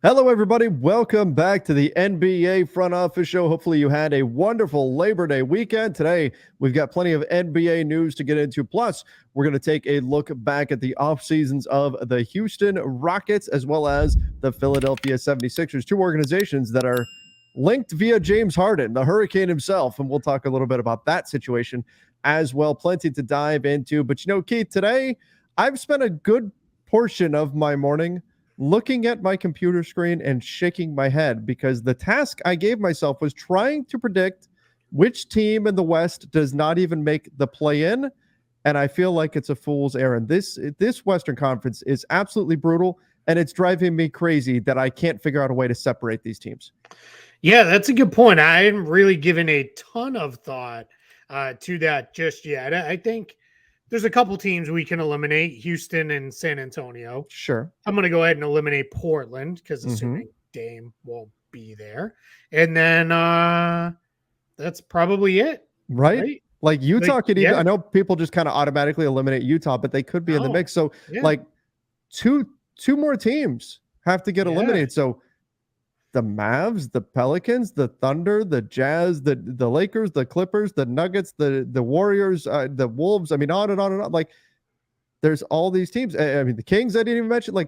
Hello, everybody. Welcome back to the NBA Front Office Show. Hopefully, you had a wonderful Labor Day weekend. Today, we've got plenty of NBA news to get into. Plus, we're going to take a look back at the off seasons of the Houston Rockets as well as the Philadelphia 76ers, two organizations that are linked via James Harden, the Hurricane himself. And we'll talk a little bit about that situation as well. Plenty to dive into. But, Keith, today, I've spent a good portion of my morning looking at my computer screen and shaking my head because the task I gave myself was trying to predict which team in the West does not even make the play-in, and I feel like it's a fool's errand. This Western Conference is absolutely brutal, and it's driving me crazy that I can't figure out a way to separate these teams. Yeah, that's a good point. I haven't really given a ton of thought to that just yet. I think there's a couple teams we can eliminate, Houston and San Antonio. Sure. I'm going to go ahead and eliminate Portland because assuming Dame won't be there. And then that's probably it. Right? Like Utah could even, I know people just kind of automatically eliminate Utah, but they could be in the mix. So like two more teams have to get eliminated. So the Mavs, the Pelicans, the Thunder, the Jazz, the Lakers, the Clippers, the Nuggets, the Warriors, the Wolves. I mean, on and on and on. Like, there's all these teams. I mean, the Kings I didn't even mention. Like,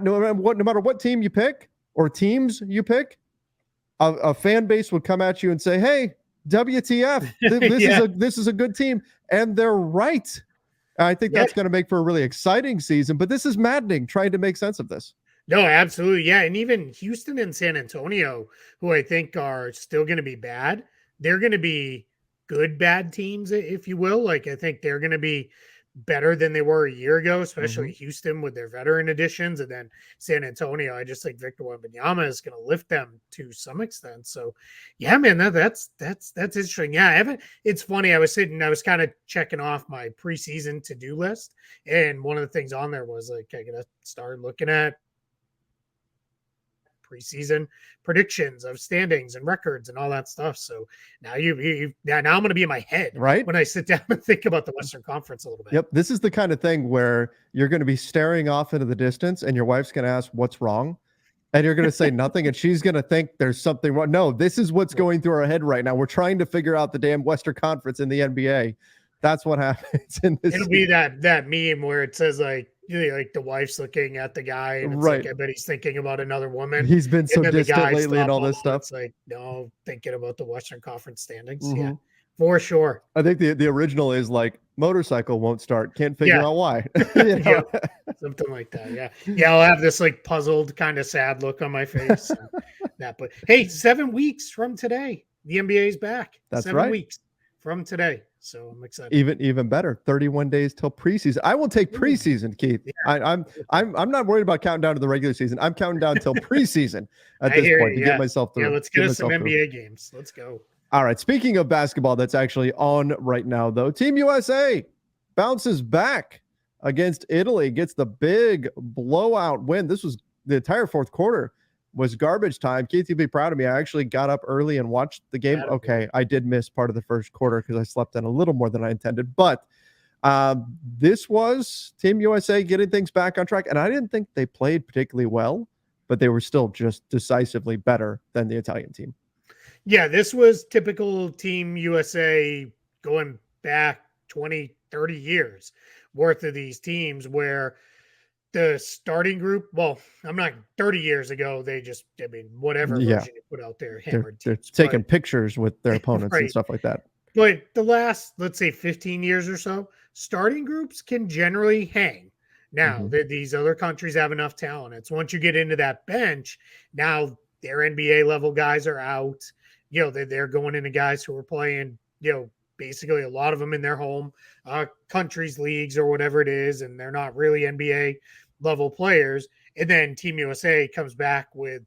no matter what team you pick or teams you pick, a fan base would come at you and say, "Hey, WTF? This is a good team," and they're right. I think that's going to make for a really exciting season. But this is maddening trying to make sense of this. No, absolutely. Yeah. And even Houston and San Antonio, who I think are still going to be bad, they're going to be good, bad teams, if you will. Like, I think they're going to be better than they were a year ago, especially Houston with their veteran additions. And then San Antonio, I just think Victor Wembanyama is going to lift them to some extent. So, yeah, man, that's interesting. Yeah, it's funny. I was kind of checking off my preseason to-do list. And one of the things on there was like, I got to start looking at preseason predictions of standings and records and all that stuff. So now now I'm going to be in my head right when I sit down and think about the Western Conference a little bit. Yep. This is the kind of thing where you're going to be staring off into the distance and your wife's going to ask what's wrong. And you're going to say nothing. And she's going to think there's something wrong. No, this is what's going through our head right now. We're trying to figure out the damn Western Conference in the NBA. That's what happens in this. It'll be that meme where it says like the wife's looking at the guy and it's like, I bet he's thinking about another woman. He's been so distant lately and all this stuff. It's like, no, thinking about the Western Conference standings. Yeah, for sure. I think the original is like motorcycle won't start. Can't figure out why. Yeah, something like that. Yeah. I'll have this like puzzled kind of sad look on my face. But hey, 7 weeks from today, the NBA is back. That's 7 weeks from today. So I'm excited. Even better. 31 days till preseason. I will take preseason, Keith. Yeah. I'm not worried about counting down to the regular season. I'm counting down till preseason at this point to get myself through. Yeah, let's get us some NBA games. Let's go. All right. Speaking of basketball, that's actually on right now, though. Team USA bounces back against Italy, gets the big blowout win. This was the entire fourth quarter. Was garbage time. Keith, you'd be proud of me. I actually got up early and watched the game. Okay, I did miss part of the first quarter because I slept in a little more than I intended. But this was Team USA getting things back on track. And I didn't think they played particularly well, but they were still just decisively better than the Italian team. Yeah, this was typical Team USA going back 20, 30 years worth of these teams where the starting group, well, I'm not 30 years ago. They just, whatever version you put out there, hammered. They're taking pictures with their opponents and stuff like that. But the last, let's say 15 years or so, starting groups can generally hang. Now, these other countries have enough talent. It's once you get into that bench, now their NBA level guys are out. They're going into guys who are playing, basically a lot of them in their home countries, leagues, or whatever it is, and they're not really NBA level players. And then Team USA comes back with,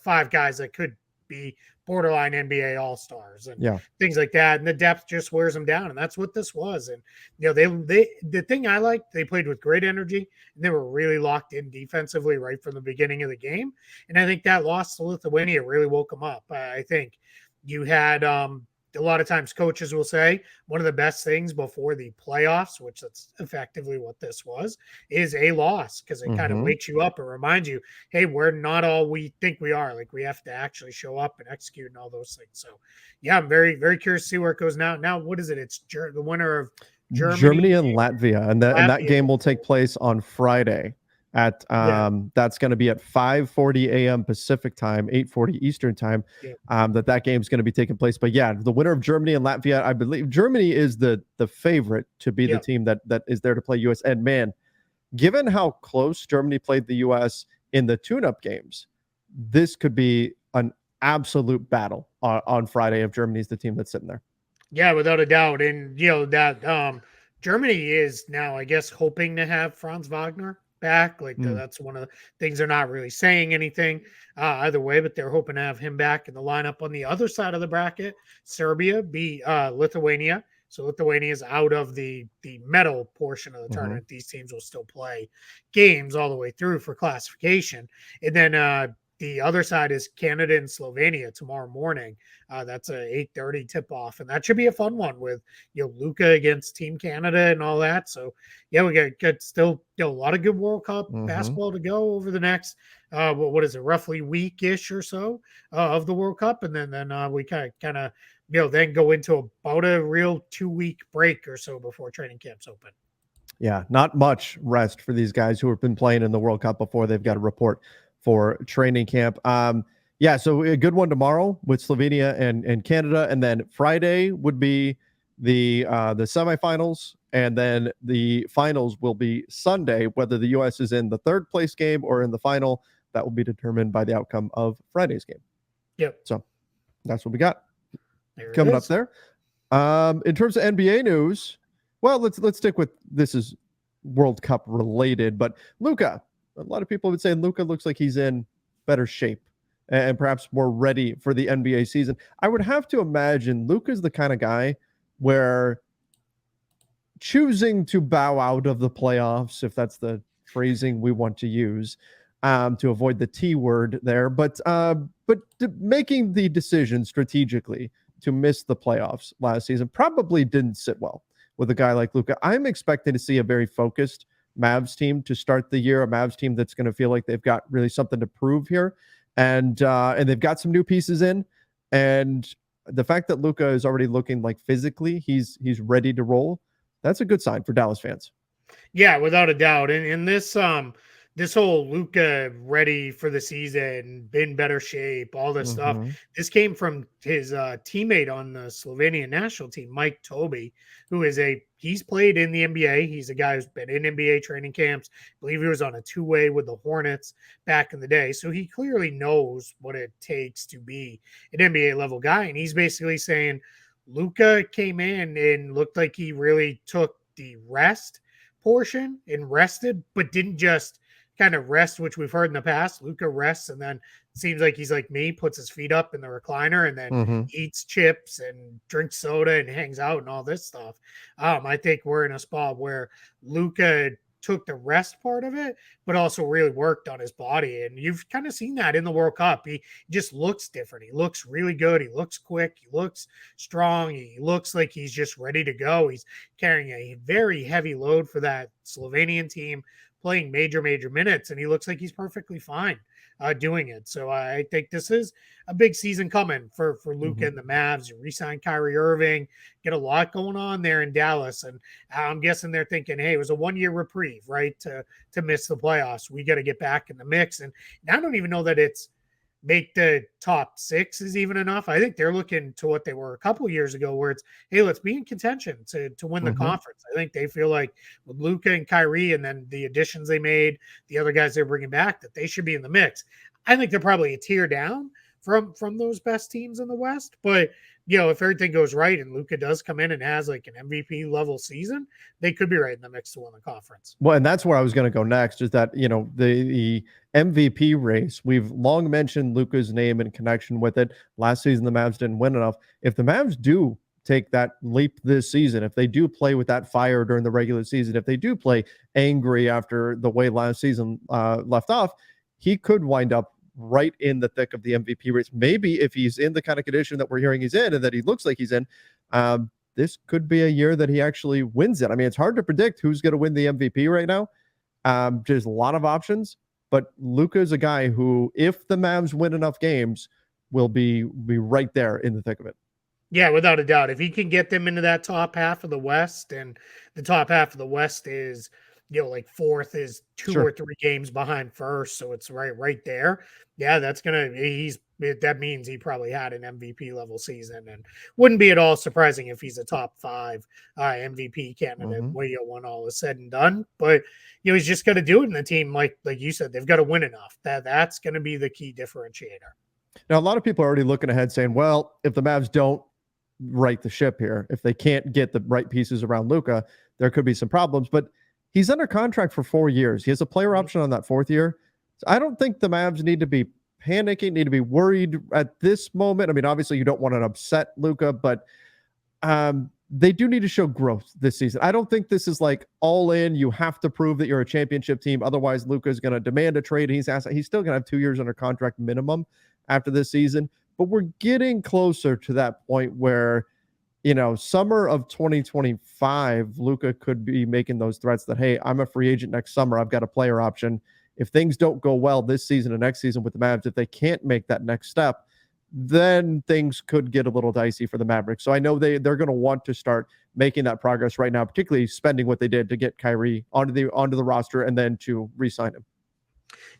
5 guys that could be borderline NBA all-stars and things like that. And the depth just wears them down. And that's what this was. And, the thing I liked, they played with great energy and they were really locked in defensively right from the beginning of the game. And I think that loss to Lithuania really woke them up. I think you had, a lot of times coaches will say one of the best things before the playoffs, which that's effectively what this was, is a loss, because it kind of wakes you up and reminds you, hey, we're not all we think we are. Like, we have to actually show up and execute and all those things. So, yeah, I'm very, very curious to see where it goes now. Now, what is it? It's the winner of Germany and Latvia, and that game will take place on Friday at that's going to be at 5:40 a.m. Pacific time, 8:40 Eastern time. That game's going to be taking place. But yeah, the winner of Germany and Latvia, I believe Germany is the favorite to be the team that is there to play US. And man, given how close Germany played the US in the tune-up games, this could be an absolute battle on Friday if Germany's the team that's sitting there. Yeah, without a doubt. And that Germany is now, I guess, hoping to have Franz Wagner back. Like, that's one of the things. They're not really saying anything either way, but they're hoping to have him back in the lineup. On the other side of the bracket, Serbia beat Lithuania. So Lithuania is out of the medal portion of the tournament. These teams will still play games all the way through for classification. And then the other side is Canada and Slovenia tomorrow morning. That's a 8:30 tip-off, and that should be a fun one with Luka against Team Canada and all that. So yeah, we got still a lot of good World Cup basketball to go over the next what is it, roughly week-ish or so of the World Cup, and then we kind of then go into about a real 2-week break or so before training camps open. Yeah, not much rest for these guys who have been playing in the World Cup before they've got to report for training camp. Yeah, so a good one tomorrow with Slovenia and Canada, and then Friday would be the semifinals, and then the finals will be Sunday. Whether the U.S. is in the third place game or in the final, that will be determined by the outcome of Friday's game. Yep. So that's what we got coming up there. In terms of NBA news, well, let's stick with this is World Cup related, but Luka. A lot of people would say Luka looks like he's in better shape and perhaps more ready for the NBA season. I would have to imagine Luka's the kind of guy where choosing to bow out of the playoffs, if that's the phrasing we want to use, to avoid the T word there, but making the decision strategically to miss the playoffs last season probably didn't sit well with a guy like Luka. I'm expecting to see a very focused Mavs team to start the year, a Mavs team that's going to feel like they've got really something to prove here, and they've got some new pieces in, and the fact that Luka is already looking like physically he's ready to roll, that's a good sign for Dallas fans. Yeah, without a doubt. And this whole Luka ready for the season, in better shape, all this stuff. This came from his teammate on the Slovenian national team, Mike Toby, who is he's played in the NBA. He's a guy who's been in NBA training camps. I believe he was on a 2-way with the Hornets back in the day. So he clearly knows what it takes to be an NBA level guy. And he's basically saying Luka came in and looked like he really took the rest portion and rested, but didn't just kind of rest, which we've heard in the past. Luka rests and then seems like he's like me, puts his feet up in the recliner and then eats chips and drinks soda and hangs out and all this stuff. I think we're in a spot where Luka took the rest part of it, but also really worked on his body. And you've kind of seen that in the World Cup. He just looks different. He looks really good. He looks quick. He looks strong. He looks like he's just ready to go. He's carrying a very heavy load for that Slovenian team, playing major minutes, and he looks like he's perfectly fine doing it. So I think this is a big season coming for Luka and the Mavs. You re-sign Kyrie Irving, get a lot going on there in Dallas, and I'm guessing they're thinking, hey, it was a 1-year reprieve, right, to miss the playoffs. We got to get back in the mix. And I don't even know that it's make the top 6 is even enough. I think they're looking to what they were a couple of years ago, where it's, hey, let's be in contention to win the conference. I think they feel like with Luka and Kyrie and then the additions they made, the other guys they're bringing back, that they should be in the mix. I think they're probably a tier down from those best teams in the West. But, if everything goes right and Luka does come in and has like an MVP level season, they could be right in the mix to win the conference. Well, and that's where I was going to go next, is that, the MVP race, we've long mentioned Luka's name in connection with it. Last season, the Mavs didn't win enough. If the Mavs do take that leap this season, if they do play with that fire during the regular season, if they do play angry after the way last season left off, he could wind up right in the thick of the MVP race. Maybe if he's in the kind of condition that we're hearing he's in and that he looks like he's in, this could be a year that he actually wins it. I mean, it's hard to predict who's going to win the MVP right now. There's a lot of options, but Luka is a guy who, if the Mavs win enough games, will be right there in the thick of it. Yeah, without a doubt. If he can get them into that top half of the West, and the top half of the West is, like fourth is two or three games behind first, so it's right there. Yeah, that means he probably had an MVP level season, and wouldn't be at all surprising if he's a top 5 MVP candidate when all is said and done. But he's just got to do it in the team, like you said, they've got to win enough. That's going to be the key differentiator. Now, a lot of people are already looking ahead saying, well, if the Mavs don't right the ship here, if they can't get the right pieces around Luka, there could be some problems. But he's under contract for 4 years. He has a player option on that 4th year. So I don't think the Mavs need to be panicking, need to be worried at this moment. I mean, obviously you don't want to upset Luka, but they do need to show growth this season. I don't think this is like all in. You have to prove that you're a championship team. Otherwise, Luka is going to demand a trade. He's still going to have 2 years under contract minimum after this season. But we're getting closer to that point where, summer of 2025, Luka could be making those threats that, hey, I'm a free agent next summer. I've got a player option. If things don't go well this season and next season with the Mavs, if they can't make that next step, then things could get a little dicey for the Mavericks. So I know they're going to want to start making that progress right now, particularly spending what they did to get Kyrie onto the roster and then to re-sign him.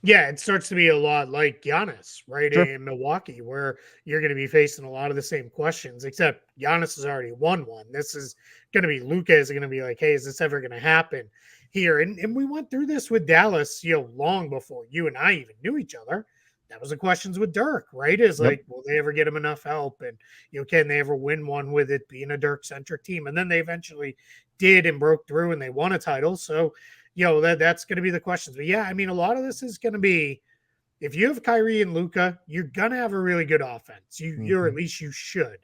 Yeah, it starts to be a lot like Giannis, right, in Milwaukee, where you're going to be facing a lot of the same questions, except Giannis has already won one. This is going to be Luka is going to be like, hey, is this ever going to happen here? And we went through this with Dallas, long before you and I even knew each other. That was the questions with Dirk, right? Is like, will they ever get him enough help? And, can they ever win one with it being a Dirk-centric team? And then they eventually did and broke through and they won a title. So, that's going to be the questions. But yeah, I mean, a lot of this is going to be, if you have Kyrie and Luka, you're going to have a really good offense. Or at least you should.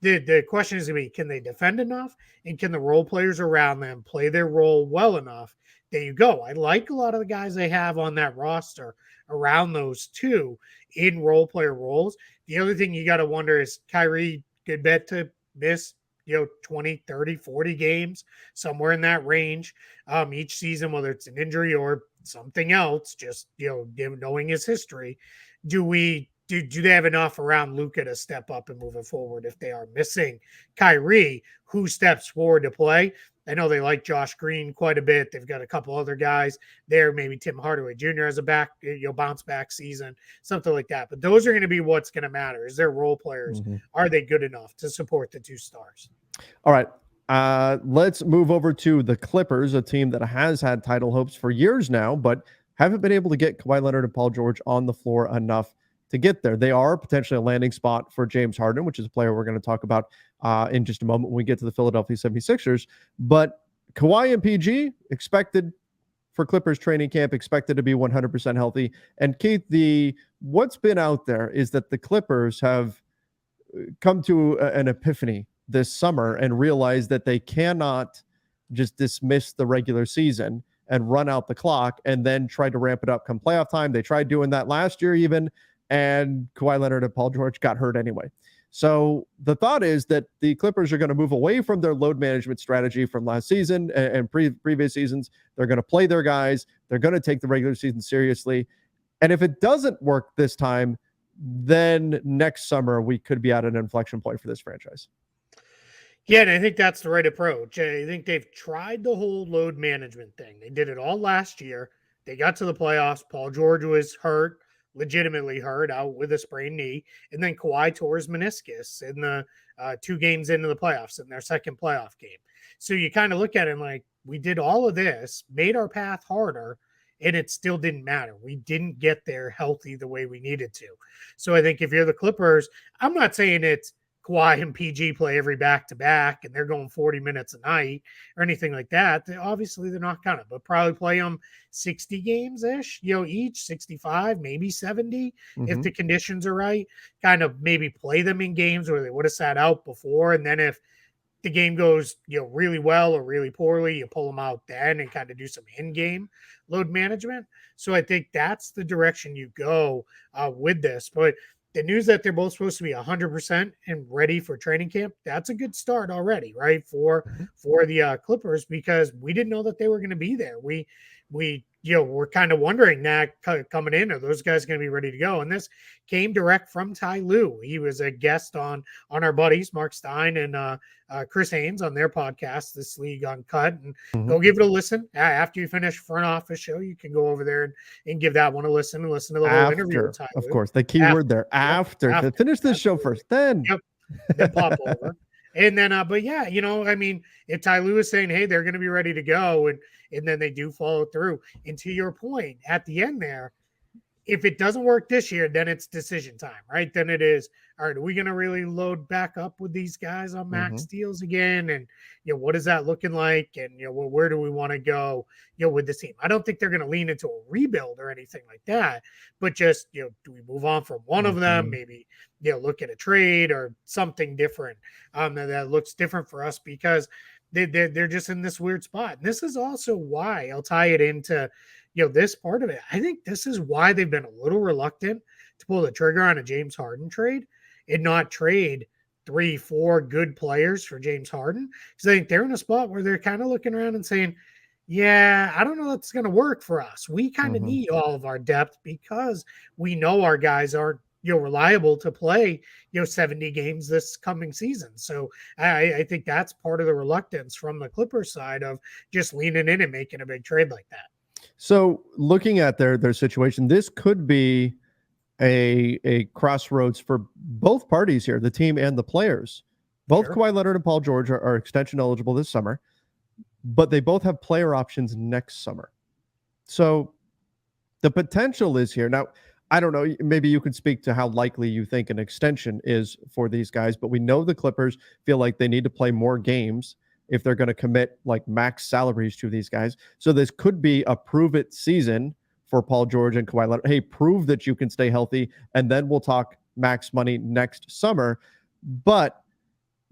The question is going to be, can they defend enough? And can the role players around them play their role well enough? There you go. I like a lot of the guys they have on that roster around those two in role player roles. The other thing you got to wonder is Kyrie could bet to miss 20, 30, 40 games, somewhere in that range each season, whether it's an injury or something else, just, knowing his history. Do they have enough around Luka to step up and move it forward if they are missing Kyrie, who steps forward to play? I know they like Josh Green quite a bit. They've got a couple other guys there. Maybe Tim Hardaway Jr. has a bounce back season, something like that. But those are going to be what's going to matter. Is their role players, are they good enough to support the 2 stars? All right. Let's move over to the Clippers, a team that has had title hopes for years now, but haven't been able to get Kawhi Leonard and Paul George on the floor enough to get there. They are potentially a landing spot for James Harden, which is a player we're going to talk about in just a moment when we get to the Philadelphia 76ers. But Kawhi and PG expected for Clippers training camp, expected to be 100% healthy. And Keith, what's been out there is that the Clippers have come to an epiphany this summer and realized that they cannot just dismiss the regular season and run out the clock and then try to ramp it up come playoff time. They tried doing that last year even, and Kawhi Leonard and Paul George got hurt anyway. So the thought is that the Clippers are going to move away from their load management strategy from last season and previous seasons. They're going to play their guys. They're going to take the regular season seriously. And if it doesn't work this time, then next summer we could be at an inflection point for this franchise. Yeah, and I think that's the right approach. I think they've tried the whole load management thing. They did it all last year. They got to the playoffs. Paul George was hurt, legitimately hurt, out with a sprained knee. And then Kawhi tore his meniscus in the 2 games into the playoffs, in their second playoff game. So you kind of look at it like, we did all of this, made our path harder, and it still didn't matter. We didn't get there healthy the way we needed to. So I think if you're the Clippers, I'm not saying it's Kawhi and PG play every back-to-back and they're going 40 minutes a night or anything like that. Obviously, they're not going to, but probably play them 60 games-ish, each 65, maybe 70 if the conditions are right. Kind of maybe play them in games where they would have sat out before. And then if the game goes, really well or really poorly, you pull them out then and kind of do some in-game load management. So I think that's the direction you go with this. But the news that they're both supposed to be 100% and ready for training camp, that's a good start already, right? For the Clippers, because we didn't know that they were going to be there. We we're kind of wondering that coming in, are those guys going to be ready to go? And this came direct from Ty Lue. He was a guest on our buddies Mark Stein and Chris Haynes on their podcast, This League Uncut, and go give it a listen. After you finish front office show, you can go over there and give that one a listen and listen to the whole interview with Ty Lue. Of course, the key word there, after. Finish this show first, then. Yep. Then pop over. And then, but yeah, I mean, if Ty Lue is saying, hey, they're going to be ready to go, and then they do follow through. And to your point at the end there, if it doesn't work this year, then it's decision time, right? Then it is, all right, are we going to really load back up with these guys on max deals again? And, what is that looking like? And, where do we want to go, with this team? I don't think they're going to lean into a rebuild or anything like that, but just, do we move on from one of them? Maybe, look at a trade or something different that looks different for us, because they're just in this weird spot. And this is also why I'll tie it into, this part of it. I think this is why they've been a little reluctant to pull the trigger on a James Harden trade and not trade 3-4 good players for James Harden. Because I think they're in a spot where they're kind of looking around and saying, yeah, I don't know that's going to work for us. We kind of need all of our depth because we know our guys aren't, reliable to play, 70 games this coming season. So I think that's part of the reluctance from the Clippers side of just leaning in and making a big trade like that. So looking at their situation, this could be a crossroads for both parties here, the team and the players. Both Kawhi Leonard and Paul George are extension eligible this summer, but they both have player options next summer. So the potential is here. Now, I don't know, maybe you could speak to how likely you think an extension is for these guys, but we know the Clippers feel like they need to play more games if they're going to commit like max salaries to these guys. So this could be a prove it season for Paul George and Kawhi Leonard. Hey, prove that you can stay healthy, and then we'll talk max money next summer. But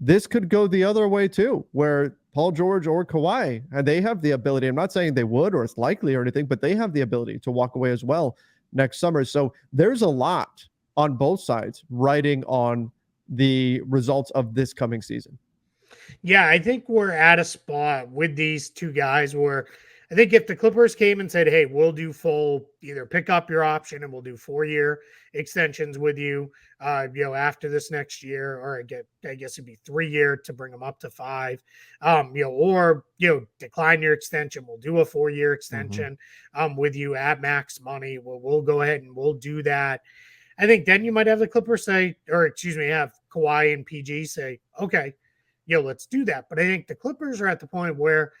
this could go the other way too, where Paul George or Kawhi, and they have the ability, I'm not saying they would or it's likely or anything, but they have the ability to walk away as well next summer. So there's a lot on both sides riding on the results of this coming season. Yeah, I think we're at a spot with these two guys where I think if the Clippers came and said, hey, we'll do full, either pick up your option and we'll do 4-year extensions with you, after this next year, or I guess it'd be 3-year to bring them up to 5, or, decline your extension. We'll do a 4-year extension with you at max money. We'll go ahead and we'll do that. I think then you might have the Clippers say, or excuse me, have Kawhi and PG say, okay, let's do that. But I think the Clippers are at the point where,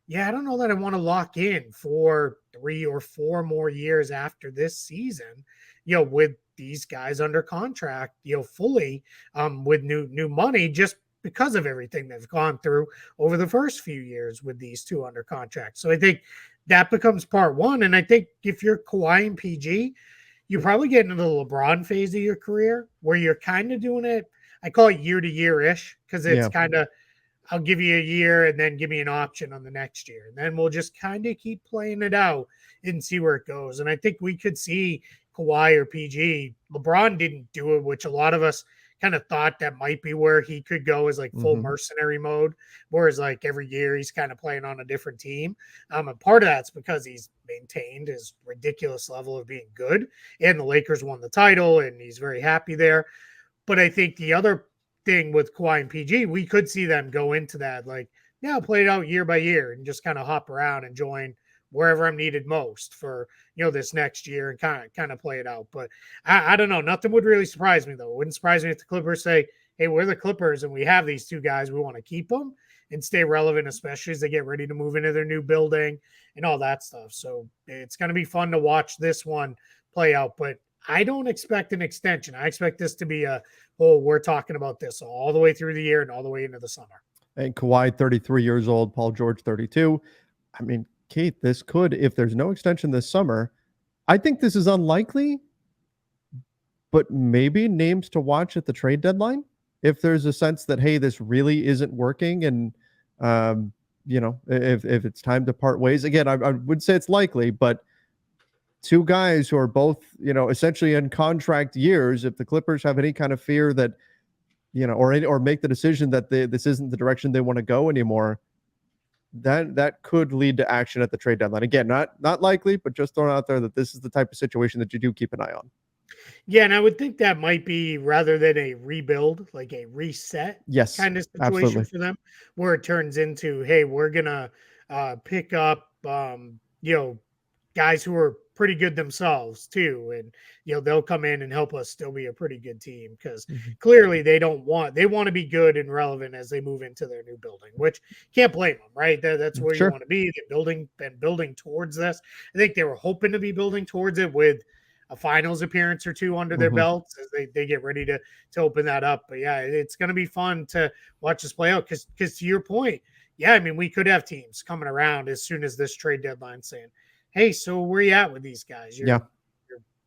I don't know that I want to lock in for 3 or 4 more years after this season, with these guys under contract, fully with new money, just because of everything they've gone through over the first few years with these two under contract. So I think that becomes part one. And I think if you're Kawhi and PG, you probably get into the LeBron phase of your career where you're kind of doing it. I call it year to year-ish because it's kind of, I'll give you a year and then give me an option on the next year. And then we'll just kind of keep playing it out and see where it goes. And I think we could see Kawhi or PG. LeBron didn't do it, which a lot of us kind of thought that might be where he could go as like full mercenary mode, whereas like every year he's kind of playing on a different team. And part of that's because he's maintained his ridiculous level of being good. And the Lakers won the title and he's very happy there. But I think the other thing with Kawhi and PG, we could see them go into that, like, play it out year by year and just kind of hop around and join wherever I'm needed most for, this next year and kind of play it out. But I don't know. Nothing would really surprise me, though. It wouldn't surprise me if the Clippers say, hey, we're the Clippers and we have these two guys. We want to keep them and stay relevant, especially as they get ready to move into their new building and all that stuff. So it's going to be fun to watch this one play out. But I don't expect an extension. I expect this to be we're talking about this all the way through the year and all the way into the summer. And Kawhi, 33 years old, Paul George, 32. I mean, Keith, this could, if there's no extension this summer, I think this is unlikely, but maybe names to watch at the trade deadline. if there's a sense that, hey, this really isn't working, and if it's time to part ways again, I would say it's likely, but two guys who are both, essentially in contract years, if the Clippers have any kind of fear that, or make the decision that this isn't the direction they want to go anymore, that could lead to action at the trade deadline. Again, not likely, but just throwing out there that this is the type of situation that you do keep an eye on. Yeah, and I would think that might be, rather than a rebuild, like a reset Yes, kind of situation absolutely. for them, where it turns into, hey, we're gonna pick up guys who are pretty good themselves too, and they'll come in and help us still be a pretty good team, because Mm-hmm. clearly they want to be good and relevant as they move into their new building, which can't blame them, right? That's where you Sure. want to be. Been building towards this. I think they were hoping to be building towards it with a finals appearance or two under their Mm-hmm. belts as they get ready to open that up. But yeah, it's going to be fun to watch this play out, because to your point, yeah, I mean, we could have teams coming around as soon as this trade deadline saying, hey, so where you at with these guys? Yeah.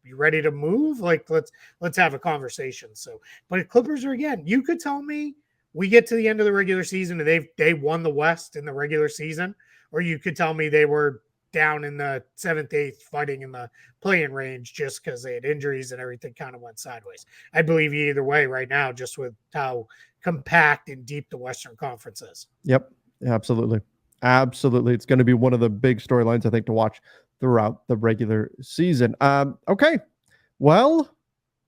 You ready to move? Like, let's have a conversation. So, but Clippers are, again, you could tell me we get to the end of the regular season and they won the West in the regular season, or you could tell me they were down in the 7th, 8th, fighting in the play-in range just because they had injuries and everything kind of went sideways. I believe you either way right now, just with how compact and deep the Western Conference is. Yep. Absolutely. Absolutely. It's going to be one of the big storylines, I think, to watch throughout the regular season. Okay. Well,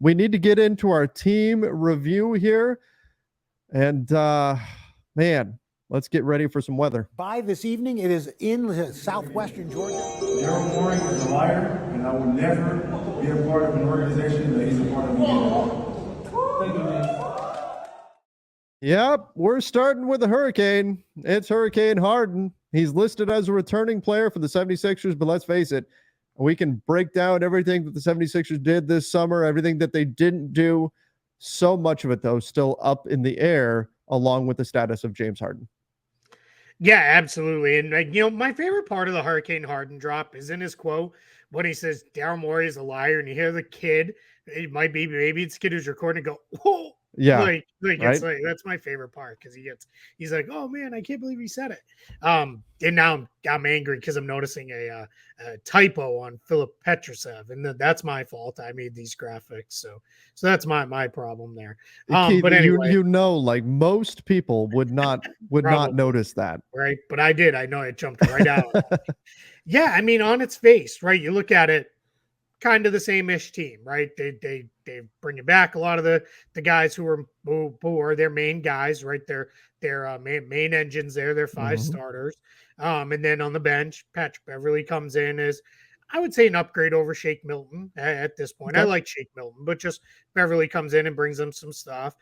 we need to get into our team review here. And man, let's get ready for some weather. By this evening, it is in southwestern Georgia. Daryl Morey is a liar, and I will never be a part of an organization that he's a part of again. Thank you, man. Yep, we're starting with a hurricane. It's Hurricane Harden. He's listed as a returning player for the 76ers, but let's face it, we can break down everything that the 76ers did this summer, everything that they didn't do. So much of it, though, still up in the air, along with the status of James Harden. Yeah, absolutely. And my favorite part of the Hurricane Harden drop is in his quote when he says Daryl Morey is a liar, and you hear the kid, it might be, maybe it's the kid who's recording, go, whoa. Yeah. Like right? it's like, that's my favorite part, because he's like, oh man, I can't believe he said it. And now I'm angry because I'm noticing a typo on Philip Petrusev, and that's my fault. I made these graphics, so that's my problem there. Keith, But anyway, like most people would not notice that, right? But I did. I know it jumped right out. Yeah, I mean, on its face, right? You look at it, kind of the same-ish team, right? They bring it back a lot of the guys who are their main guys, right? Their main engines there, their 5 starters. And then on the bench, Patrick Beverley comes in as, I would say, an upgrade over Shake Milton at this point. Okay. I like Shake Milton, but just Beverley comes in and brings them some stuff.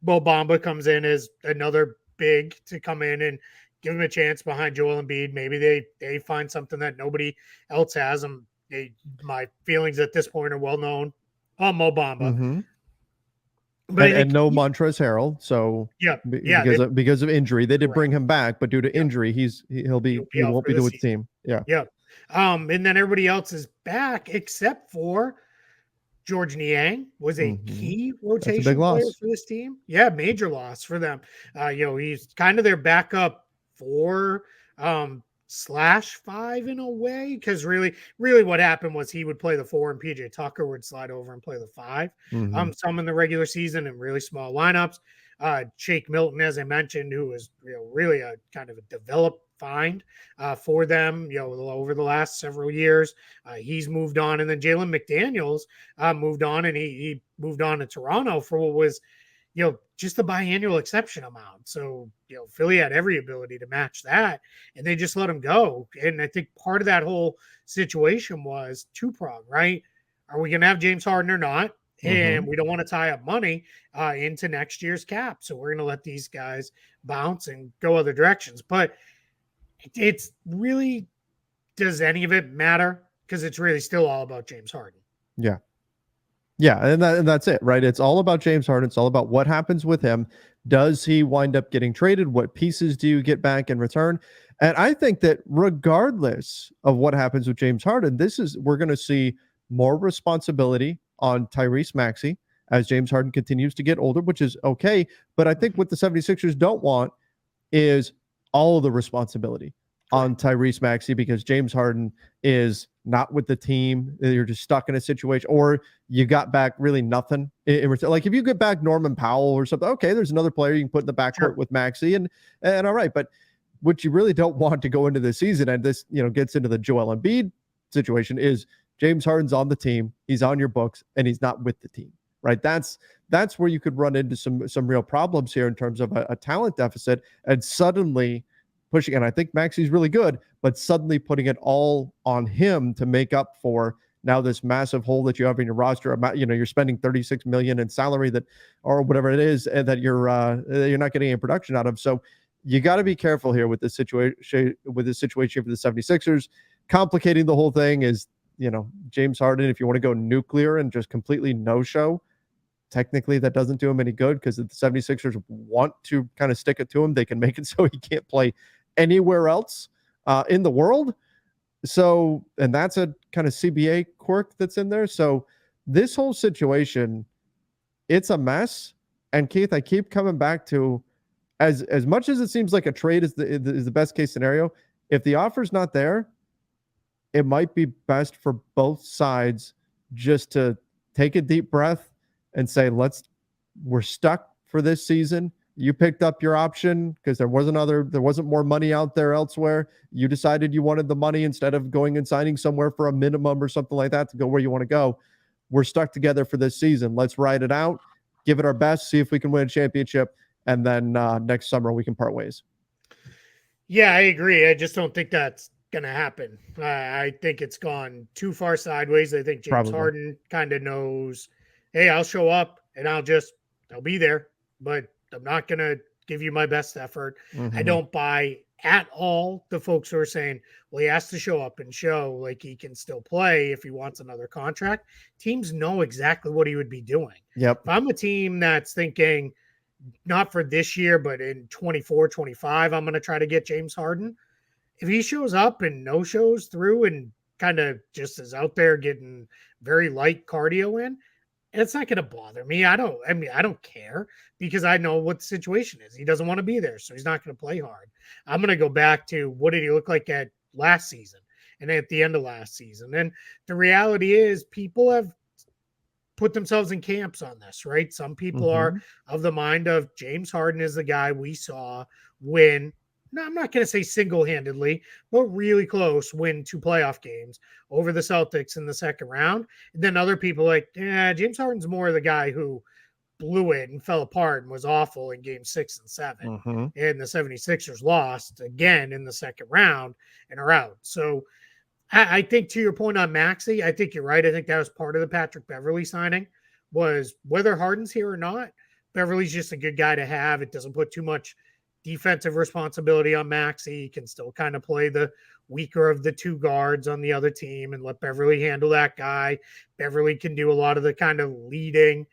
Mo Bamba comes in as another big to come in and give him a chance behind Joel Embiid. Maybe they find something that nobody else has. My feelings at this point are well known on Mo Bamba. But and no Montrezl Harrell, so because of injury, they did bring him back, but due to injury, he won't be with the team. Yeah. And then everybody else is back except for George Niang was a key rotation player for this team. Yeah, major loss for them. He's kind of their backup 4 /5 in a way, because really what happened was he would play the 4 and PJ Tucker would slide over and play the 5. Some in the regular season in really small lineups. Shake Milton, as I mentioned, who was really a kind of a developed find for them over the last several years. He's moved on, and then Jalen McDaniels moved on, and he moved on to Toronto for what was just the biannual exception amount. So, Philly had every ability to match that, and they just let him go. And I think part of that whole situation was two-pronged, right? Are we going to have James Harden or not? And we don't want to tie up money into next year's cap. So we're going to let these guys bounce and go other directions. But it's really, does any of it matter? Because it's really still all about James Harden. Yeah. Yeah, and that's it, right? It's all about James Harden. It's all about what happens with him. Does he wind up getting traded? What pieces do you get back in return? And I think that regardless of what happens with James Harden, we're going to see more responsibility on Tyrese Maxey. as James Harden continues to get older, which is okay. But I think what the 76ers don't want is all of the responsibility on Tyrese Maxey, because James Harden is not with the team. You're just stuck in a situation, or you got back really nothing. Like if you get back Norman Powell or something, okay, there's another player you can put in the backcourt with Maxey, and all right. But what you really don't want to go into the season, and this gets into the Joel Embiid situation, is James Harden's on the team, he's on your books, and he's not with the team. Right? That's where you could run into some real problems here in terms of a talent deficit, and suddenly pushing, and I think Maxey's really good, but suddenly putting it all on him to make up for now this massive hole that you have in your roster. You're spending $36 million in salary or whatever it is, and that you're not getting any production out of. So you got to be careful here with this situation for the 76ers. Complicating the whole thing is, James Harden, if you want to go nuclear and just completely no-show, technically that doesn't do him any good, because if the 76ers want to kind of stick it to him, they can make it so he can't play anywhere else in the world. So, and that's a kind of CBA quirk that's in there. So this whole situation, it's a mess. And Keith, I keep coming back to, as much as it seems like a trade is the best case scenario, if the offer's not there, it might be best for both sides just to take a deep breath and say, we're stuck for this season. You picked up your option because there wasn't more money out there elsewhere. You decided you wanted the money instead of going and signing somewhere for a minimum or something like that to go where you want to go. We're stuck together for this season. Let's ride it out, give it our best, see if we can win a championship, and then next summer we can part ways. Yeah, I agree. I just don't think that's going to happen. I think it's gone too far sideways. I think James Harden kind of knows, hey, I'll show up and I'll be there, but I'm not going to give you my best effort. I don't buy at all the folks who are saying, well, he has to show up and show like he can still play if he wants another contract. Teams know exactly what he would be doing. Yep. If I'm a team that's thinking not for this year, but in 24, 25, I'm going to try to get James Harden. If he shows up and no shows through and kind of just is out there getting very light cardio in, it's not going to bother me. I don't care, because I know what the situation is. He doesn't want to be there, so he's not going to play hard. I'm going to go back to, what did he look like at last season and at the end of last season? And the reality is, people have put themselves in camps on this, right? Some people are of the mind of James Harden is the guy we saw win. No, I'm not going to say single-handedly, but really close, win 2 playoff games over the Celtics in the second round. And then other people like, James Harden's more the guy who blew it and fell apart and was awful in game 6 and 7. And the 76ers lost again in the second round and are out. So I think, to your point on Maxey, I think you're right. I think that was part of the Patrick Beverley signing, was whether Harden's here or not, Beverley's just a good guy to have. It doesn't put too much defensive responsibility on Maxey. He can still kind of play the weaker of the 2 guards on the other team and let Beverley handle that guy. Beverley can do a lot of the kind of leading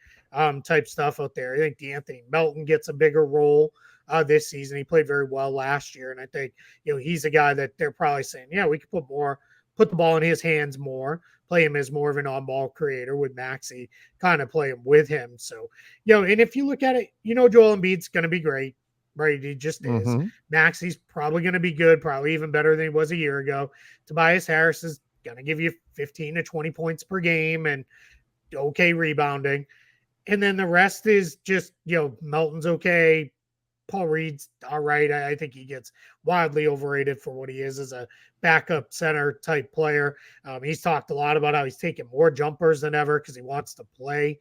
type stuff out there. I think DeAnthony Melton gets a bigger role this season. He played very well last year, and I think he's a guy that they're probably saying, yeah, we could put the ball in his hands more, play him as more of an on-ball creator with Maxey, kind of play him with him. So, and if you look at it, Joel Embiid's going to be great. Right, he just is. Maxey's probably going to be good, probably even better than he was a year ago. Tobias Harris is going to give you 15 to 20 points per game and okay rebounding. And then the rest is just, Melton's okay. Paul Reed's all right. I think he gets wildly overrated for what he is as a backup center type player. He's talked a lot about how he's taking more jumpers than ever because he wants to play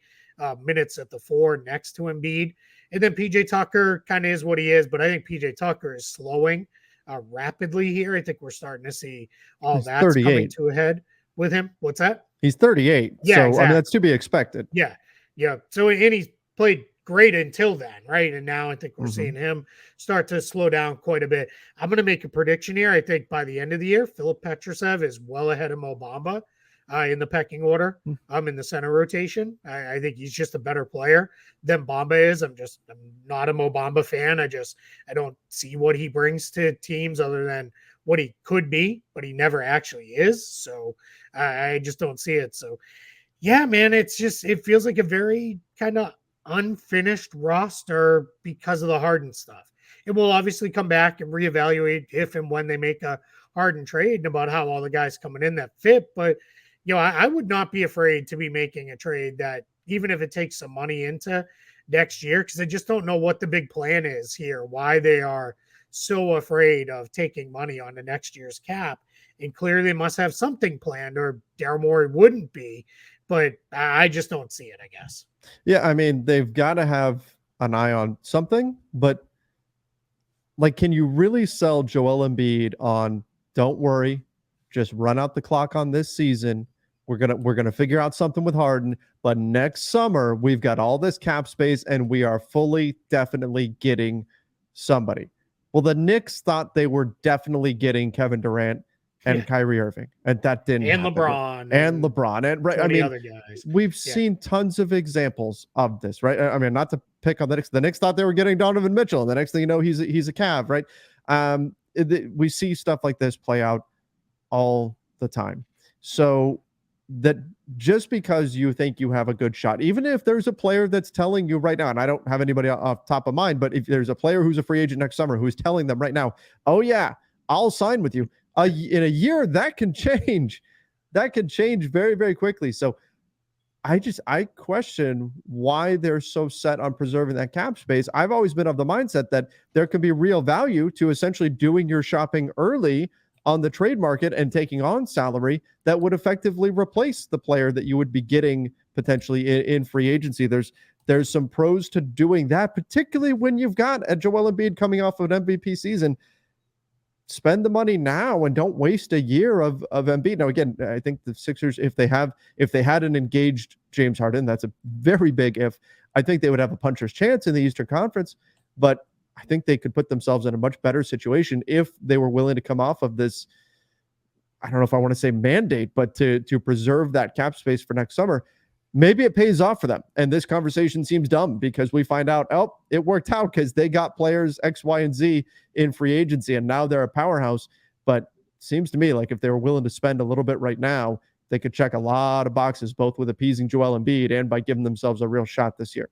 minutes at the 4 next to Embiid. And then PJ Tucker kind of is what he is, but I think PJ Tucker is slowing rapidly here. I think we're starting to see all that's 38. Coming to a head with him. What's that? He's 38. Yeah, so exactly. That's to be expected. Yeah. So, and he's played great until then, right? And now I think we're seeing him start to slow down quite a bit. I'm going to make a prediction here. I think by the end of the year, Filip Petrusev is well ahead of Mo Bamba in the pecking order. In the center rotation. I think he's just a better player than Bamba is. I'm not a Mo Bamba fan. I don't see what he brings to teams other than what he could be, but he never actually is. So I just don't see it. So Yeah, man, it feels like a very kind of unfinished roster because of the Harden stuff. It will obviously come back and reevaluate if and when they make a Harden trade and about how all the guys coming in that fit. But I would not be afraid to be making a trade that even if it takes some money into next year, because I just don't know what the big plan is here, why they are so afraid of taking money on the next year's cap. And clearly they must have something planned, or Daryl Morey wouldn't be. But I just don't see it, I guess. Yeah, I mean, they've got to have an eye on something, but like, can you really sell Joel Embiid on, don't worry, just run out the clock on this season. We're gonna figure out something with Harden, but next summer we've got all this cap space and we are fully definitely getting somebody. Well, the Knicks thought they were definitely getting Kevin Durant and Kyrie Irving, and that didn't and happen. LeBron and LeBron and right. I mean, other guys. we've seen tons of examples of this, right? I mean, not to pick on the Knicks. The Knicks thought they were getting Donovan Mitchell, and the next thing you know, he's a Cav, right? We see stuff like this play out all the time. So that just because you think you have a good shot, even if there's a player that's telling you right now, and I don't have anybody off top of mind, but if there's a player who's a free agent next summer who's telling them right now, oh yeah, I'll sign with you, in a year, that can change. That can change very, very quickly. So I question why they're so set on preserving that cap space. I've always been of the mindset that there can be real value to essentially doing your shopping early on the trade market and taking on salary that would effectively replace the player that you would be getting potentially in free agency. There's some pros to doing that, particularly when you've got a Joel Embiid coming off of an MVP season. Spend the money now and don't waste a year of Embiid. Now, again, I think the Sixers, if they had an engaged James Harden, that's a very big if. I think they would have a puncher's chance in the Eastern Conference, but I think they could put themselves in a much better situation if they were willing to come off of this. I don't know if I want to say mandate, but to preserve that cap space for next summer. Maybe it pays off for them. And this conversation seems dumb because we find out, it worked out because they got players X, Y, and Z in free agency, and now they're a powerhouse. But seems to me like if they were willing to spend a little bit right now, they could check a lot of boxes, both with appeasing Joel Embiid and by giving themselves a real shot this year.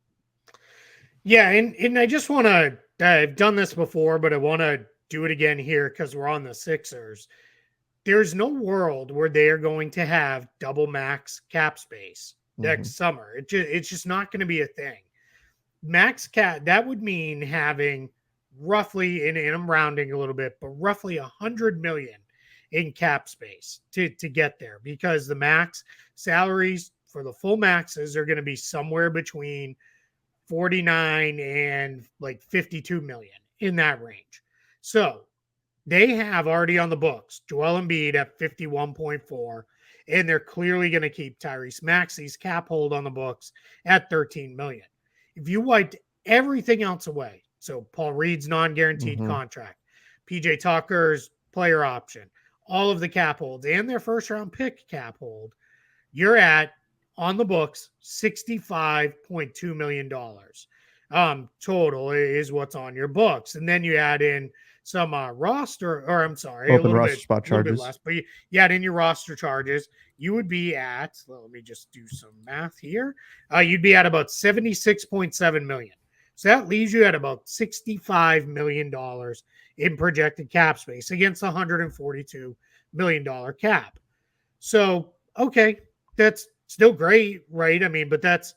Yeah, and I just want to, I've done this before, but I want to do it again here because we're on the Sixers. There's no world where they are going to have double max cap space next summer. It's just not going to be a thing. Max cap, that would mean having roughly, and I'm rounding a little bit, but roughly $100 million in cap space to get there, because the max salaries for the full maxes are going to be somewhere between 49 and like 52 million, in that range. So they have already on the books Joel Embiid at 51.4, and they're clearly going to keep Tyrese Maxey's cap hold on the books at 13 million. If you wiped everything else away, so Paul Reed's non-guaranteed contract, PJ Tucker's player option, all of the cap holds, and their first round pick cap hold, you're at, on the books, $65.2 million total is what's on your books. And then you add in some roster, or I'm sorry, open roster spot charges, less, but you add in your roster charges, you would be at, let me just do some math here. You'd be at about 76.7 million. So that leaves you at about $65 million in projected cap space against $142 million cap. So, okay, that's still great, right? I mean, but that's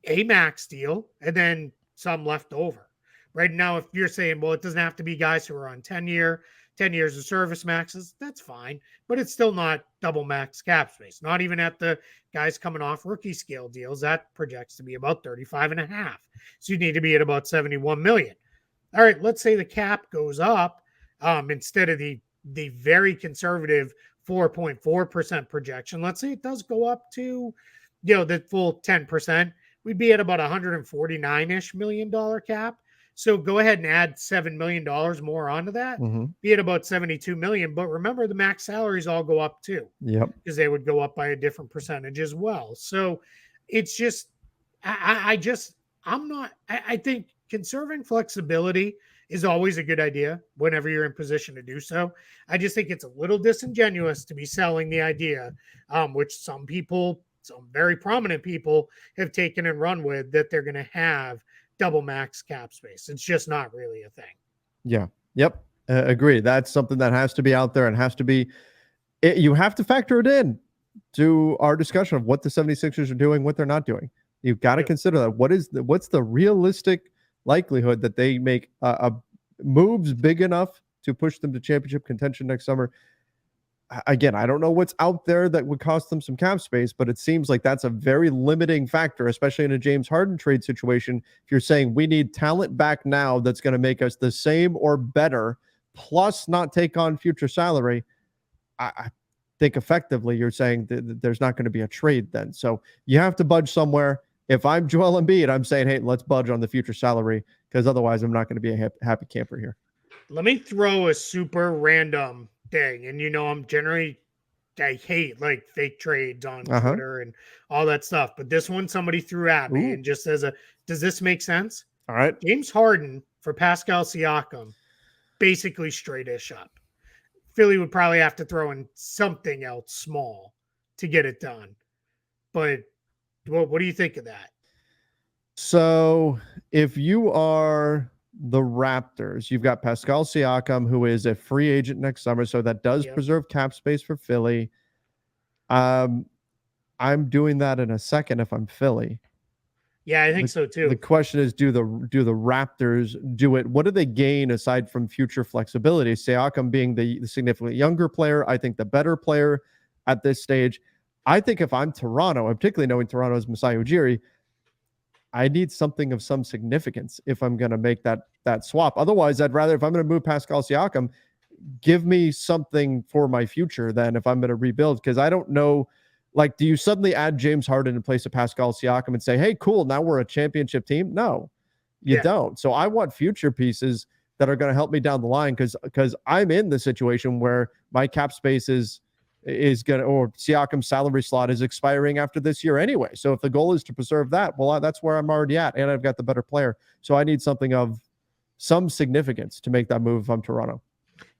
a max deal and then some left over. Right now, if you're saying, well, it doesn't have to be guys who are on 10 years of service maxes, that's fine. But it's still not double max cap space. Not even at the guys coming off rookie scale deals. That projects to be about 35.5. So you need to be at about 71 million. All right, let's say the cap goes up instead of the very conservative 4.4% projection. Let's say it does go up to, the full 10%. We'd be at about $149-ish million cap. So go ahead and add $7 million more onto that. Be at about 72 million. But remember, the max salaries all go up too. Yep. Because they would go up by a different percentage as well. So it's just, I think conserving flexibility is always a good idea whenever you're in position to do so. I just think it's a little disingenuous to be selling the idea, which some people some very prominent people have taken and run with, that they're going to have double max cap space. It's just not really a thing. Yeah. Yep. Agree. That's something that has to be out there and has to be, you have to factor it in to our discussion of what the 76ers are doing, what they're not doing. You've got to consider that. What's the realistic likelihood that they make a moves big enough to push them to championship contention next summer? Again, I don't know what's out there that would cost them some cap space, but it seems like that's a very limiting factor, especially in a James Harden trade situation. If you're saying we need talent back now that's going to make us the same or better, plus not take on future salary, I think effectively you're saying that there's not going to be a trade then. So you have to budge somewhere. If I'm Joel Embiid, I'm saying, hey, let's budge on the future salary, because otherwise I'm not going to be a happy camper here. Let me throw a super random thing. And, I hate like fake trades on Twitter and all that stuff. But this one somebody threw at me and just says, does this make sense? All right. James Harden for Pascal Siakam, basically straight-ish up. Philly would probably have to throw in something else small to get it done. But what do you think of that? So if you are the Raptors, you've got Pascal Siakam, who is a free agent next summer, so that does preserve cap space for Philly. I'm doing that in a second if I'm Philly. Yeah, I think so too. The question is, do the Raptors do it? What do they gain aside from future flexibility? Siakam being the significantly younger player, I think the better player at this stage. I think if I'm Toronto, and particularly knowing Toronto's Masai Ujiri, I need something of some significance if I'm going to make that swap. Otherwise, I'd rather, if I'm going to move Pascal Siakam, give me something for my future than if I'm going to rebuild, because I don't know. Like, do you suddenly add James Harden in place of Pascal Siakam and say, hey, cool, now we're a championship team? No, you don't. So I want future pieces that are going to help me down the line, because I'm in the situation where my cap space is going to, or Siakam's salary slot is expiring after this year anyway. So if the goal is to preserve that, well, that's where I'm already at, and I've got the better player. So I need something of some significance to make that move if I'm Toronto.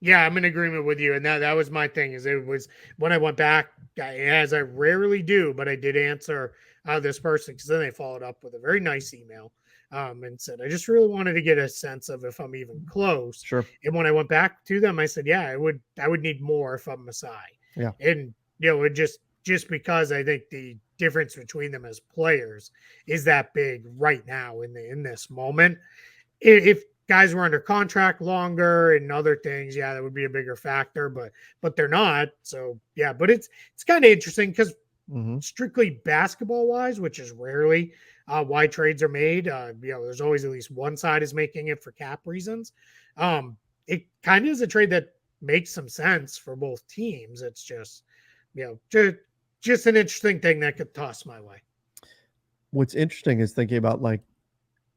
Yeah, I'm in agreement with you. And that was my thing, is it was when I went back, as I rarely do, but I did answer this person, because then they followed up with a very nice email and said, I just really wanted to get a sense of if I'm even close. Sure. And when I went back to them, I said, yeah, I would need more if I'm Masai. Yeah. And, it just because I think the difference between them as players is that big right now in this moment. If guys were under contract longer and other things, yeah, that would be a bigger factor, but they're not. So yeah, but it's kind of interesting, because strictly basketball wise, which is rarely why trades are made, there's always at least one side is making it for cap reasons. It kind of is a trade that makes some sense for both teams. It's just, just an interesting thing that could toss my way. What's interesting is thinking about, like,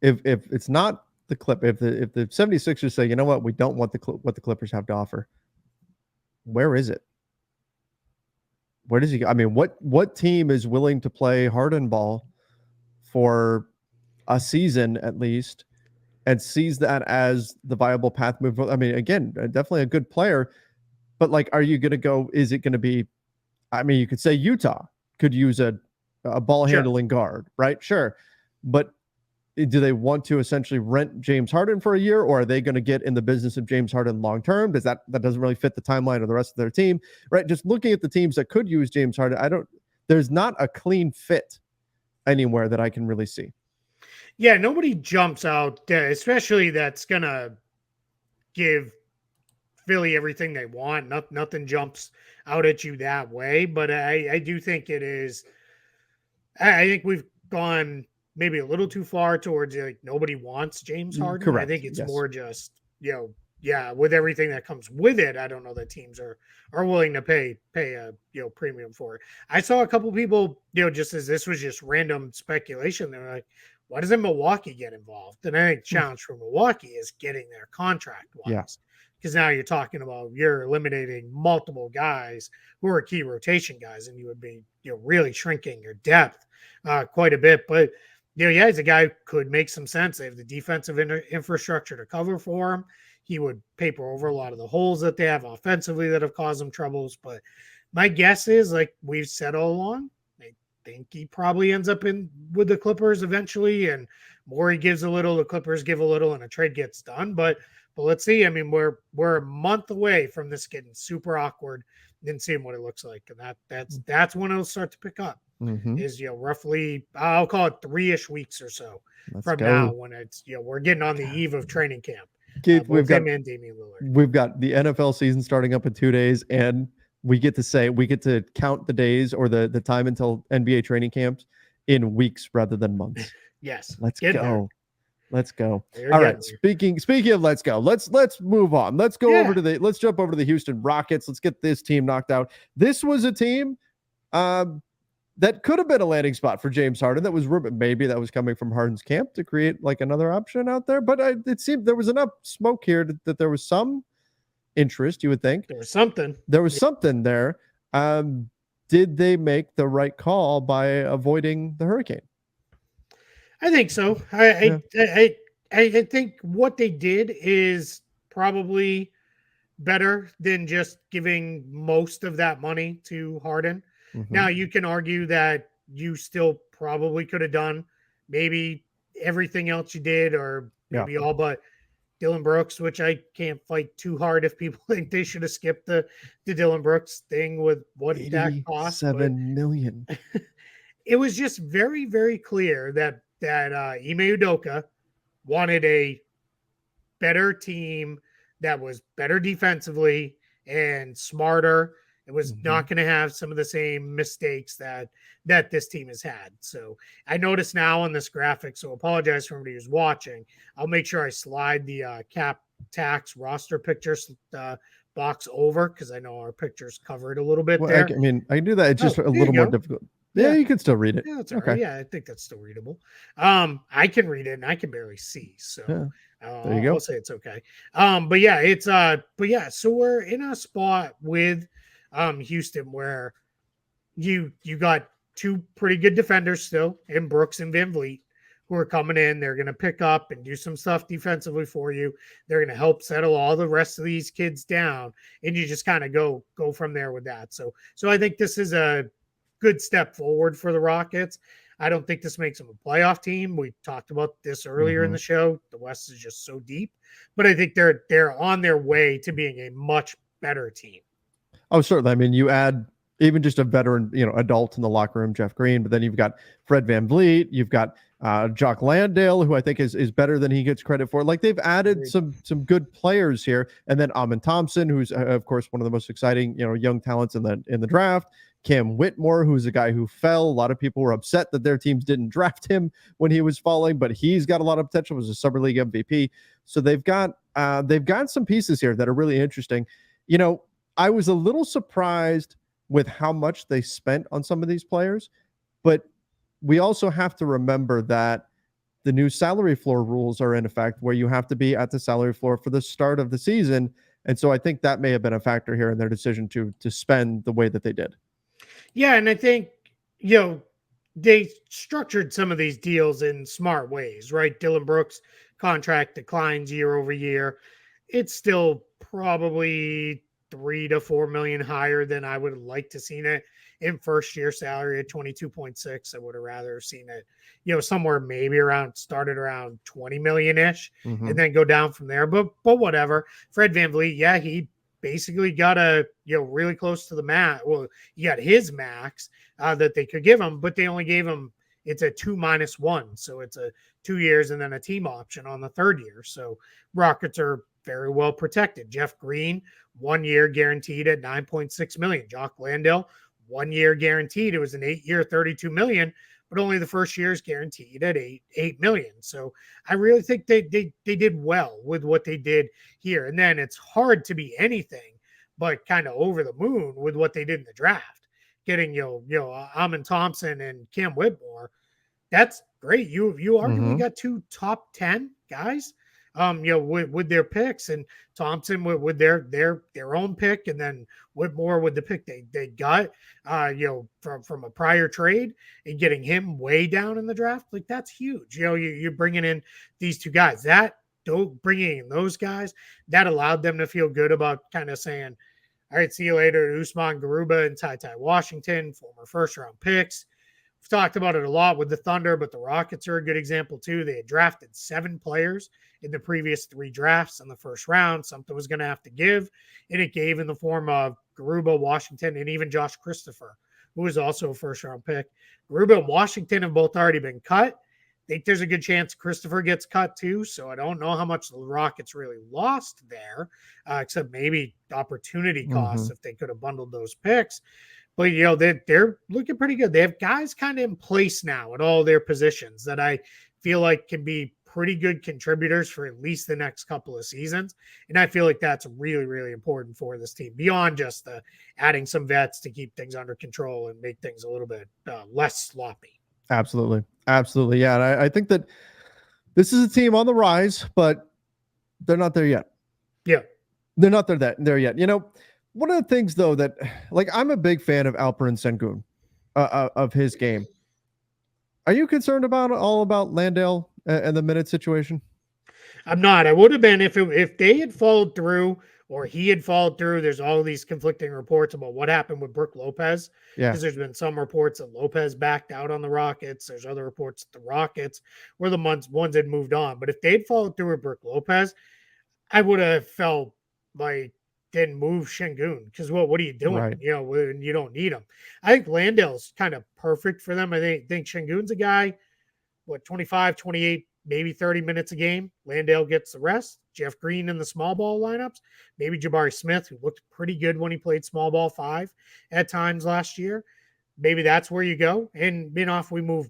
if it's not the clip, if the 76ers say, you know what, we don't want what the Clippers have to offer, where is it? Where does he go? I mean, what team is willing to play Harden ball for a season at least and sees that as the viable path move? I mean, again, definitely a good player, but like, are you going to go, is it going to be, I mean, you could say Utah could use a ball handling guard, right? Sure. But do they want to essentially rent James Harden for a year, or are they going to get in the business of James Harden long-term? That doesn't really fit the timeline of the rest of their team, right? Just looking at the teams that could use James Harden, there's not a clean fit anywhere that I can really see. Yeah, nobody jumps out, especially that's going to give Philly everything they want. Nothing jumps out at you that way, but I do think it is. I think we've gone maybe a little too far towards, like, nobody wants James Harden. Correct. I think it's more just, with everything that comes with it, I don't know that teams are willing to pay a premium for it. I saw a couple people, just as this was just random speculation, they're like, why doesn't Milwaukee get involved? And I think the challenge for Milwaukee is getting their contract wise. Yeah. Because now you're talking about, you're eliminating multiple guys who are key rotation guys, and you would be really shrinking your depth quite a bit. But he's a guy who could make some sense. They have the defensive infrastructure to cover for him. He would paper over a lot of the holes that they have offensively that have caused them troubles. But my guess is, like we've said all along, think he probably ends up in with the Clippers eventually, and Morey gives a little, the Clippers give a little, and a trade gets done. But let's see. I mean, we're a month away from this getting super awkward and seeing what it looks like, and that's when it'll start to pick up. Is roughly, I'll call it 3-ish weeks or so from now, when it's we're getting on the eve of training camp. Keith, We've got Damian Lillard. We've got the NFL season starting up in 2 days, and we get to count the days or the time until NBA training camps in weeks rather than months. Yes, let's go. There. Let's go. All right. There. Speaking of let's go. Let's move on. Let's jump over to the Houston Rockets. Let's get this team knocked out. This was a team that could have been a landing spot for James Harden. That was maybe that was coming from Harden's camp to create like another option out there. But it seemed there was enough smoke here that there was some interest. You would think there was something. There was something there. Did they make the right call by avoiding the hurricane? I think so. I think what they did is probably better than just giving most of that money to Harden. Now, you can argue that you still probably could have done maybe everything else you did, or maybe all but Dillon Brooks, which I can't fight too hard if people think they should have skipped the Dillon Brooks thing with what that cost. $7 million. It was just very, very clear that Ime Udoka wanted a better team that was better defensively and smarter. It was not going to have some of the same mistakes that this team has had. So I notice now on this graphic, so apologize for everybody who's watching. I'll make sure I slide the cap tax roster pictures box over, because I know our pictures cover it a little bit there. I can do that. It's just a little more difficult. Yeah, you can still read it. Yeah, that's okay. Right. Yeah, I think that's still readable. I can read it and I can barely see. So there you go. I'll say it's okay. But yeah, so we're in a spot with Houston where you got two pretty good defenders still in Brooks and VanVleet, who are coming in. They're going to pick up and do some stuff defensively for you. They're going to help settle all the rest of these kids down, and you just kind of go from there with that. So I think this is a good step forward for the Rockets. I don't think this makes them a playoff team. We talked about this earlier in the show. The West is just so deep, but I think they're on their way to being a much better team. Oh, certainly. I mean, you add even just a veteran, adult in the locker room, Jeff Green, but then you've got Fred VanVleet, you've got Jock Landale, who I think is better than he gets credit for. Like, they've added some good players here, and then Amin Thompson, who's of course one of the most exciting young talents in the draft. Cam Whitmore, who's a guy who fell. A lot of people were upset that their teams didn't draft him when he was falling, but he's got a lot of potential. Was a summer league MVP. So they've got some pieces here that are really interesting. I was a little surprised with how much they spent on some of these players, but we also have to remember that the new salary floor rules are in effect, where you have to be at the salary floor for the start of the season. And so I think that may have been a factor here in their decision to spend the way that they did. Yeah, and I think, they structured some of these deals in smart ways, right? Dillon Brooks' contract declines year over year. It's still probably $3 to $4 million higher than I would have liked to seen it in first year salary at 22.6. I would have rather seen it, somewhere maybe started around 20 million ish and then go down from there. But whatever. Fred VanVleet, he basically got really close to the max. Well, you got his max that they could give him, but they only gave him, it's a 2-1. So it's a 2 years and then a team option on the third year. So Rockets are very well protected. Jeff Green, 1 year guaranteed at $9.6 million. Jock Landale, 1 year guaranteed. It was an 8-year, $32 million, but only the first year is guaranteed at $8 million. So I really think they did well with what they did here. And then it's hard to be anything but kind of over the moon with what they did in the draft, getting Amin Thompson and Cam Whitmore. That's great. You arguably got two top 10 guys. With their picks, and Thompson with their own pick, and then Whitmore with the pick they got, from a prior trade, and getting him way down in the draft, like that's huge. You're bringing in these two guys. Bringing in those guys, that allowed them to feel good about kind of saying, all right, see you later, Usman Garuba and Ty Washington, former first round picks. we've talked about it a lot with the Thunder, but the Rockets are a good example too. They had drafted 7 players in the previous 3 drafts in the first round. Something was going to have to give, and it gave in the form of Garuba, Washington, and even Josh Christopher, who was also a first-round pick. Garuba and Washington have both already been cut. I think there's a good chance Christopher gets cut too, so I don't know how much the Rockets really lost there, except maybe opportunity costs if they could have bundled those picks. But, they're looking pretty good. They have guys kind of in place now at all their positions that I feel like can be pretty good contributors for at least the next couple of seasons. And I feel like that's really, really important for this team beyond just adding some vets to keep things under control and make things a little bit less sloppy. Absolutely. Absolutely. Yeah. And I think that this is a team on the rise, but they're not there yet. Yeah. They're not there yet. One of the things, though, that I'm a big fan of Alperen Sengun, of his game. Are you concerned about Landale and the minute situation? I'm not. I would have been if they had followed through or he had followed through. There's all these conflicting reports about what happened with Brook Lopez. Yeah. Because there's been some reports that Lopez backed out on the Rockets. There's other reports that the Rockets were the ones that moved on. But if they'd followed through with Brook Lopez, I would have felt like didn't move Sengun because what are you doing? Right. When you don't need him. I think Landale's kind of perfect for them. I think Sengun's a guy, 25, 28, maybe 30 minutes a game. Landale gets the rest. Jeff Green in the small ball lineups. Maybe Jabari Smith, who looked pretty good when he played small ball 5 at times last year. Maybe that's where you go. And off we move,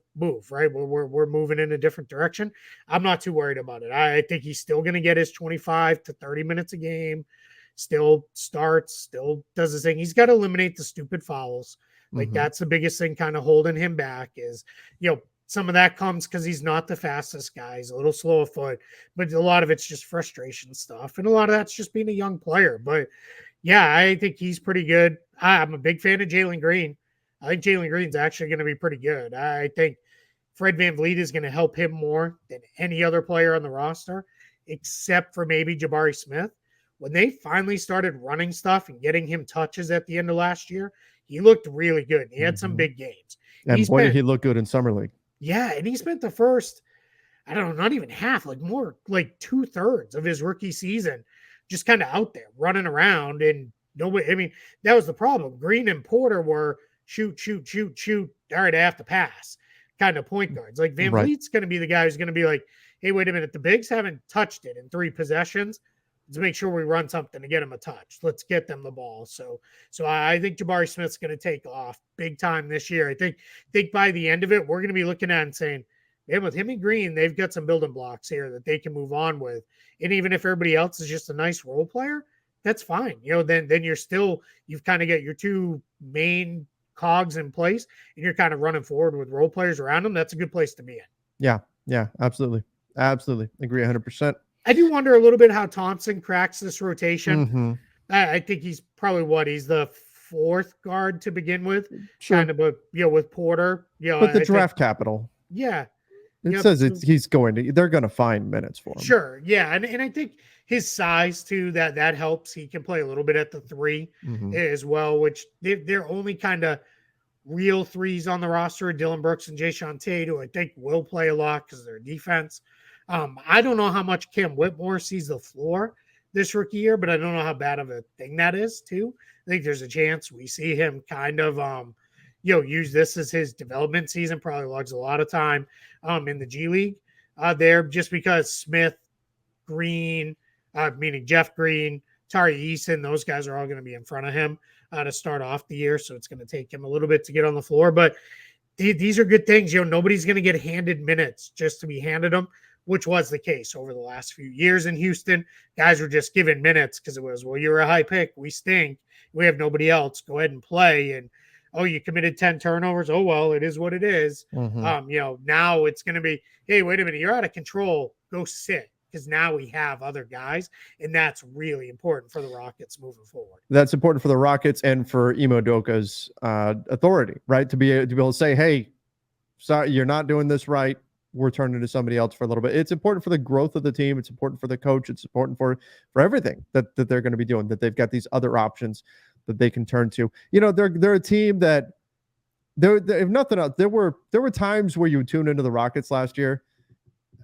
right? We're moving in a different direction. I'm not too worried about it. I think he's still going to get his 25 to 30 minutes a game. Still starts, still does his thing. He's got to eliminate the stupid fouls. That's the biggest thing kind of holding him back is, some of that comes because he's not the fastest guy. He's a little slow of foot, but a lot of it's just frustration stuff. And a lot of that's just being a young player. But yeah, I think he's pretty good. I'm a big fan of Jalen Green. I think Jalen Green's actually going to be pretty good. I think Fred VanVleet is going to help him more than any other player on the roster, except for maybe Jabari Smith. When they finally started running stuff and getting him touches at the end of last year, he looked really good. He had some big games. And did he look good in Summer League. Yeah, and he spent the first, I don't know, not even half, more like 2/3 of his rookie season just kind of out there running around. And nobody, that was the problem. Green and Porter were shoot. All right, I have to pass kind of point guards. VanVleet's going to be the guy who's going to be like, hey, wait a minute, the bigs haven't touched it in 3 possessions. Let's make sure we run something to get them a touch. Let's get them the ball. So I think Jabari Smith's going to take off big time this year. I think by the end of it, we're going to be looking at and saying, man, with him and Green, they've got some building blocks here that they can move on with. And even if everybody else is just a nice role player, that's fine. Then you've kind of got your 2 main cogs in place and you're kind of running forward with role players around them. That's a good place to be in. Yeah, absolutely. Absolutely. Agree 100%. I do wonder a little bit how Thompson cracks this rotation. I think he's probably he's the 4th guard to begin with, kind of, with Porter. But the draft capital. Yeah. It says they're going to find minutes for him. Sure. Yeah. And I think his size too, that helps. He can play a little bit at the 3 as well, which they're only kind of real 3s on the roster. Dylan Brooks and Jayshawn Tate, who I think will play a lot because of their defense. I don't know how much Cam Whitmore sees the floor this rookie year, but I don't know how bad of a thing that is too. I think there's a chance we see him kind of, use this as his development season. Probably logs a lot of time in the G League there, just because Smith, Green, meaning Jeff Green, Tari Eason, those guys are all going to be in front of him to start off the year. So it's going to take him a little bit to get on the floor, but these are good things. Nobody's going to get handed minutes just to be handed them, which was the case over the last few years in Houston. Guys were just given minutes because it was, you're a high pick. We stink. We have nobody else. Go ahead and play. And, you committed 10 turnovers. Oh, well, it is what it is. Now it's going to be, hey, wait a minute. You're out of control. Go sit. Because now we have other guys, and that's really important for the Rockets moving forward. That's important for the Rockets and for Ime Udoka's authority, right? To be able to say, hey, sorry, you're not doing this right. We're turning to somebody else for a little bit. It's important for the growth of the team. It's important for the coach. It's important for everything that they're going to be doing, that they've got these other options that they can turn to. They're a team that if nothing else, there were times where you would tune into the Rockets last year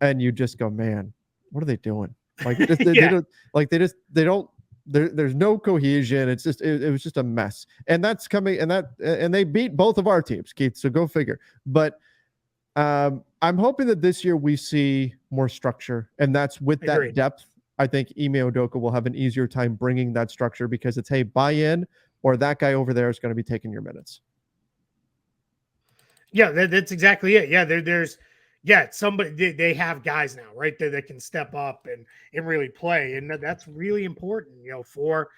and you just go, man, what are they doing? Like they don't. There's no cohesion. It's just it was just a mess, and that's coming. And they beat both of our teams, Keith. So go figure. But I'm hoping that this year we see more structure, and that's with that Agreed. depth. I think Ime Udoka will have an easier time bringing that structure because it's, hey, buy in, or that guy over there is going to be taking your minutes. Yeah, that's exactly it. Yeah, there's somebody they have guys now, right? That can step up and really play, and that's really important, for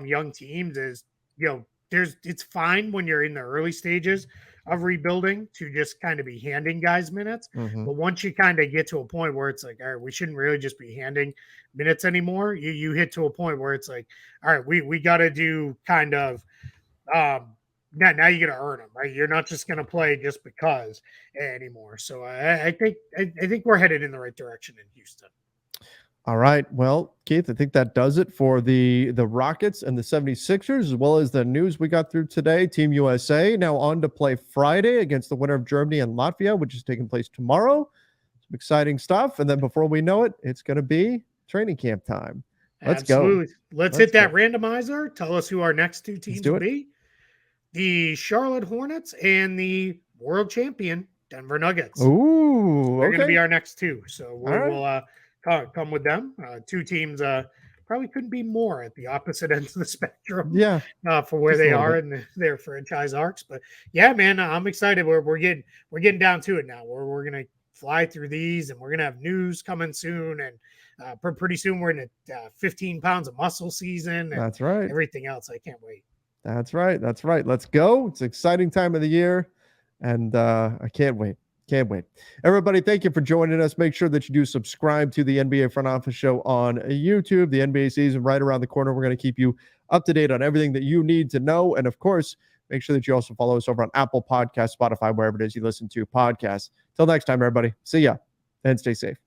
young teams. Is it's fine when you're in the early stages of rebuilding to just kind of be handing guys minutes, but once you kind of get to a point where it's like, all right, we shouldn't really just be handing minutes anymore. You hit to a point where it's like, all right, we got to do kind of now you're going to earn them, right? You're not just going to play just because anymore. So I think we're headed in the right direction in Houston. All right. Well, Keith, I think that does it for the Rockets and the 76ers, as well as the news we got through today. Team USA now on to play Friday against the winner of Germany and Latvia, which is taking place tomorrow. Some exciting stuff. And then before we know it, it's going to be training camp time. Let's Absolutely. go. Let's hit that randomizer. Tell us who our next two teams will be. The Charlotte Hornets and the world champion Denver Nuggets. Ooh, they're going to be our next two. So we'll come with them. Two teams probably couldn't be more at the opposite ends of the spectrum. Yeah, for where they are in their franchise arcs. But yeah, man, I'm excited. We're getting down to it now. We're going to fly through these, and we're going to have news coming soon. And pretty soon we're in a 15 pounds of muscle season. And that's right. Everything else, I can't wait. That's right. That's right. Let's go. It's an exciting time of the year, and I can't wait. Can't wait. Everybody, thank you for joining us. Make sure that you do subscribe to the NBA Front Office Show on YouTube. The NBA season right around the corner. We're going to keep you up to date on everything that you need to know. And of course, make sure that you also follow us over on Apple Podcasts, Spotify, wherever it is you listen to podcasts. Till next time, everybody. See ya and stay safe.